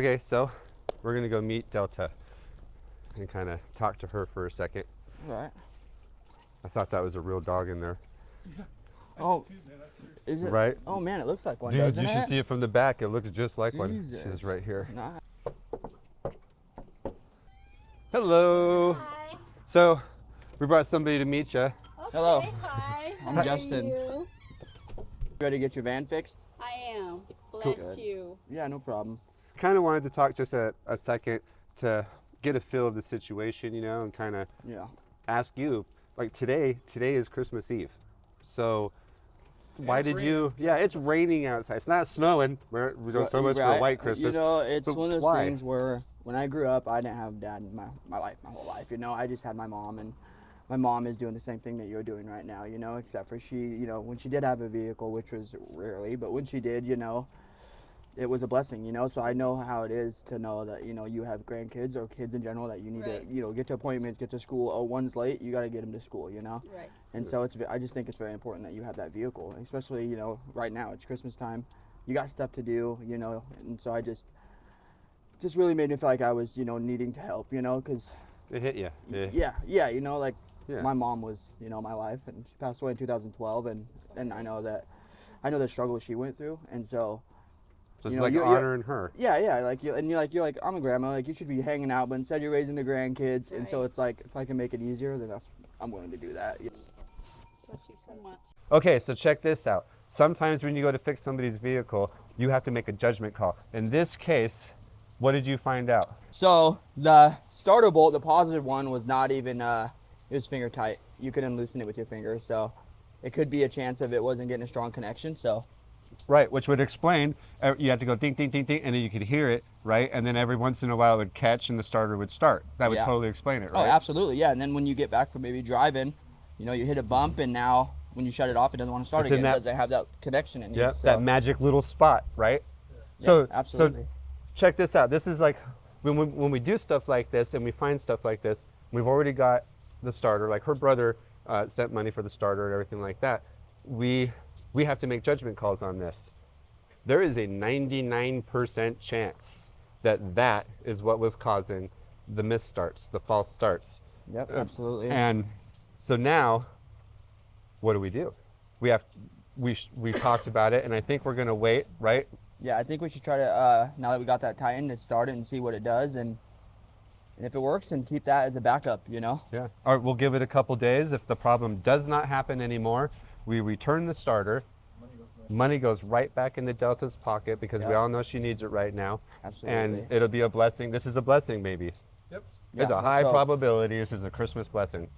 Okay, so we're gonna go meet Delta and kind of talk to her for a second. Right. I thought that was a real dog in there. Yeah. Oh, is it? Right? Oh man, it looks like one. Dude, doesn't you should it? see it from the back. It looks just like one. Jesus. She's right here. Nah. Hello. Hi. So we brought somebody to meet you. Okay, Hello. Hi. I'm How are Justin. you? Ready to get your van fixed? I am. Cool. Bless you. Yeah, no problem. Kind of wanted to talk just a second to get a feel of the situation, you know, and kind of Yeah. ask you, like today is Christmas Eve. So why it's did raining. you, yeah, it's raining outside. It's not snowing. We don't so much for a Right. white Christmas. You know, it's But one of those why? things where when I grew up, I didn't have dad in my life, my whole life. You know, I just had my mom, and my mom is doing the same thing that you're doing right now, you know, except for she, you know, when she did have a vehicle, which was rarely, but when she did, you know, it was a blessing, you know. So I know how it is to know that, you know, you have grandkids or kids in general that you need Right. to, you know, get to appointments, get to school. Oh, one's late, you got to get them to school, you know. Right. And so I just think it's very important that you have that vehicle, especially, you know, right now it's Christmas time. You got stuff to do, you know, and so I just really made me feel like I was, you know, needing to help, you know, because It hit you. yeah, you know, like Yeah. my mom was, you know, my life, and she passed away in 2012, and I know the struggle she went through, and so Just you know, like you're- honoring her. yeah, like you're like I'm a grandma, like you should be hanging out, but instead you're raising the grandkids, and so Right. it's like if I can make it easier, then I'm willing to do that. Bless you so much. Okay, so check this out. Sometimes when you go to fix somebody's vehicle, you have to make a judgment call. In this case, what did you find out? So the starter bolt, the positive one, was not even it was finger tight. You couldn't loosen it with your fingers, so it could be a chance of it wasn't getting a strong connection. So Right, which would explain, you have to go ding, ding, ding, ding, and then you could hear it, right? And then every once in a while it would catch and the starter would start. That would Yeah. totally explain it, oh, right? absolutely, yeah. And then when you get back from maybe driving, you know, you hit a bump, and now when you shut it off, it doesn't want to start It's in again. that- It doesn't have that connection in it. Yep, so, that magic little spot, right? yeah, absolutely. So check this out. This is like, when we do stuff like this and we find stuff like this, we've already got the starter, like her brother sent money for the starter and everything like that. We have to make judgment calls on this. There is a 99% chance that is what was causing the misstarts, the false starts. Yep, absolutely. And so now, what do? We talked about it, and I think we're gonna wait, right? Yeah, I think we should try to now that we got that tightened, to start it and see what it does, and if it works, and keep that as a backup, you know. Yeah. All right, we'll give it a couple days. If the problem does not happen anymore, we return the starter. Money goes right back into Delta's pocket because we Yep. all know she needs it right now. Absolutely. And it'll be a blessing. This is a blessing, maybe. Yep. There's Yeah, a high so- probability this is a Christmas blessing.